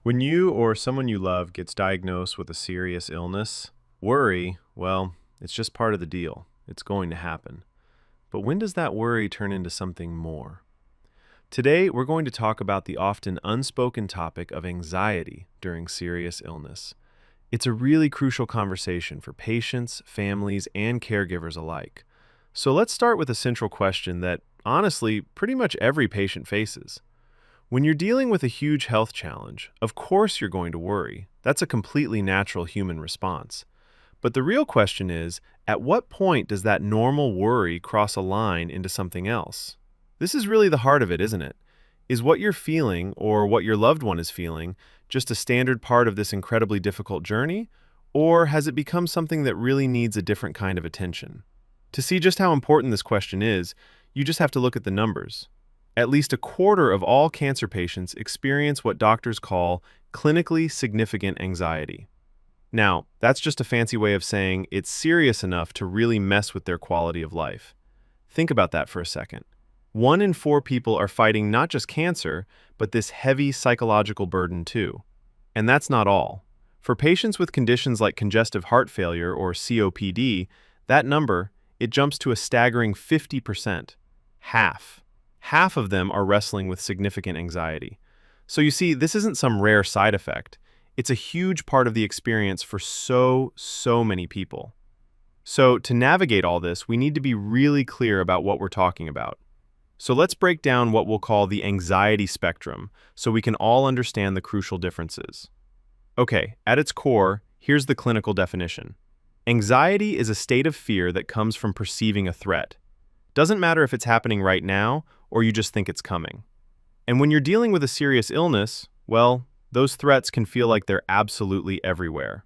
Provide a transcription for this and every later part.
When you or someone you love gets diagnosed with a serious illness, worry, well, it's just part of the deal. It's going to happen. But when does that worry turn into something more? Today, we're going to talk about the often unspoken topic of anxiety during serious illness. It's a really crucial conversation for patients, families, and caregivers alike. So let's start with a central question that, honestly, pretty much every patient faces. When you're dealing with a huge health challenge, of course you're going to worry. That's a completely natural human response. But the real question is, at what point does that normal worry cross a line into something else? This is really the heart of it, isn't it? Is what you're feeling, or what your loved one is feeling, just a standard part of this incredibly difficult journey? Or has it become something that really needs a different kind of attention? To see just how important this question is, you just have to look at the numbers. At least a quarter of all cancer patients experience what doctors call clinically significant anxiety. Now, that's just a fancy way of saying it's serious enough to really mess with their quality of life. Think about that for a second. 1 in 4 people are fighting not just cancer, but this heavy psychological burden too. And that's not all. For patients with conditions like congestive heart failure or COPD, that number, it jumps to a staggering 50%. Half. Half of them are wrestling with significant anxiety. So you see, this isn't some rare side effect. It's a huge part of the experience for so many people. So to navigate all this, we need to be really clear about what we're talking about. So let's break down what we'll call the anxiety spectrum so we can all understand the crucial differences. Okay, at its core, here's the clinical definition. Anxiety is a state of fear that comes from perceiving a threat. Doesn't matter if it's happening right now or you just think it's coming. And when you're dealing with a serious illness, well, those threats can feel like they're absolutely everywhere.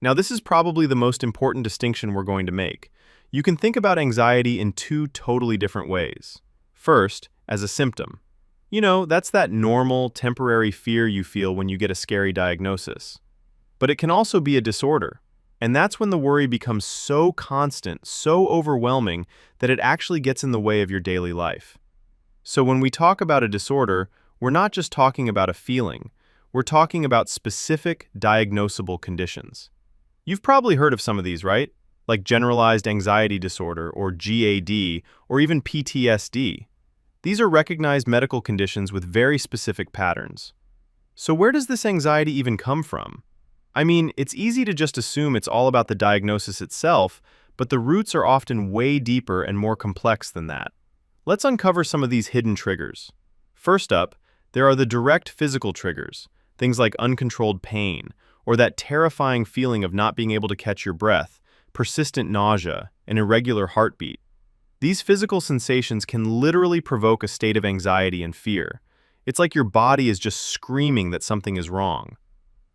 Now, this is probably the most important distinction we're going to make. You can think about anxiety in 2 totally different ways. First, as a symptom. That's that normal, temporary fear you feel when you get a scary diagnosis. But it can also be a disorder. And that's when the worry becomes so constant, so overwhelming, that it actually gets in the way of your daily life. So when we talk about a disorder, we're not just talking about a feeling. We're talking about specific, diagnosable conditions. You've probably heard of some of these, right? Like generalized anxiety disorder, or GAD, or even PTSD. These are recognized medical conditions with very specific patterns. So where does this anxiety even come from? I mean, it's easy to just assume it's all about the diagnosis itself, but the roots are often way deeper and more complex than that. Let's uncover some of these hidden triggers. First up, there are the direct physical triggers, things like uncontrolled pain, or that terrifying feeling of not being able to catch your breath, persistent nausea, and irregular heartbeat. These physical sensations can literally provoke a state of anxiety and fear. It's like your body is just screaming that something is wrong.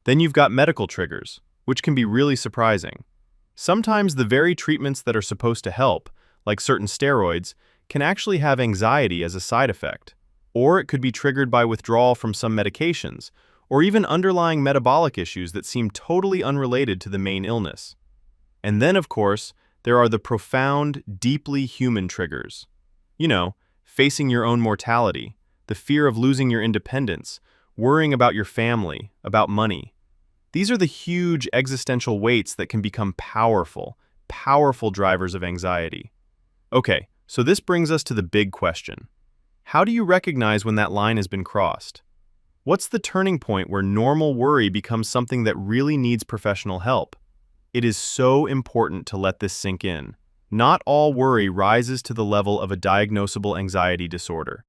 Then you've got medical triggers, which can be really surprising. Sometimes the very treatments that are supposed to help, like certain steroids, can actually have anxiety as a side effect. Or it could be triggered by withdrawal from some medications, or even underlying metabolic issues that seem totally unrelated to the main illness. And then, of course, there are the profound, deeply human triggers. Facing your own mortality, the fear of losing your independence, worrying about your family, about money. These are the huge existential weights that can become powerful drivers of anxiety. Okay, so this brings us to the big question. How do you recognize when that line has been crossed? What's the turning point where normal worry becomes something that really needs professional help? It is so important to let this sink in. Not all worry rises to the level of a diagnosable anxiety disorder.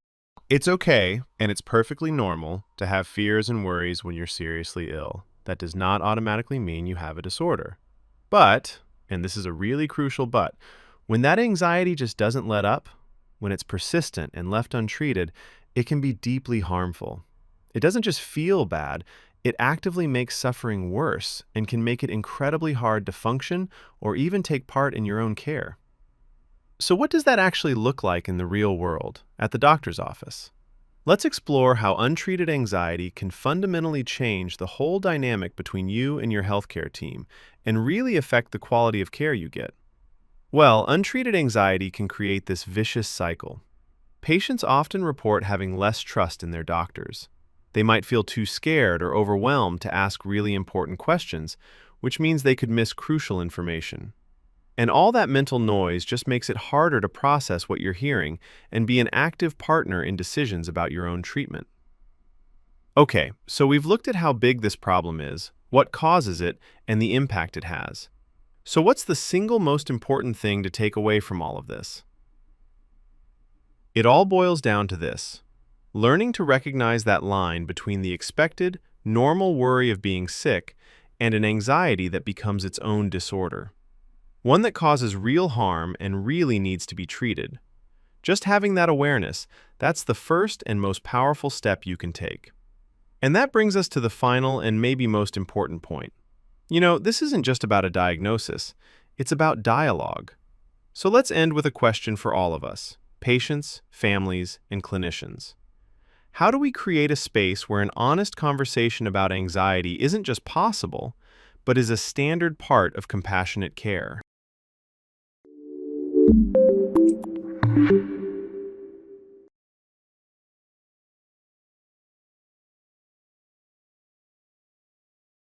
It's okay, and it's perfectly normal, to have fears and worries when you're seriously ill. That does not automatically mean you have a disorder. But, and this is a really crucial but, when that anxiety just doesn't let up, when it's persistent and left untreated, it can be deeply harmful. It doesn't just feel bad, it actively makes suffering worse and can make it incredibly hard to function or even take part in your own care. So what does that actually look like in the real world, at the doctor's office? Let's explore how untreated anxiety can fundamentally change the whole dynamic between you and your healthcare team and really affect the quality of care you get. Well, untreated anxiety can create this vicious cycle. Patients often report having less trust in their doctors. They might feel too scared or overwhelmed to ask really important questions, which means they could miss crucial information. And all that mental noise just makes it harder to process what you're hearing and be an active partner in decisions about your own treatment. Okay, so we've looked at how big this problem is, what causes it, and the impact it has. So what's the single most important thing to take away from all of this? It all boils down to this: learning to recognize that line between the expected, normal worry of being sick and an anxiety that becomes its own disorder. One that causes real harm and really needs to be treated. Just having that awareness, that's the first and most powerful step you can take. And that brings us to the final and maybe most important point. This isn't just about a diagnosis, it's about dialogue. So let's end with a question for all of us, patients, families, and clinicians. How do we create a space where an honest conversation about anxiety isn't just possible, but is a standard part of compassionate care?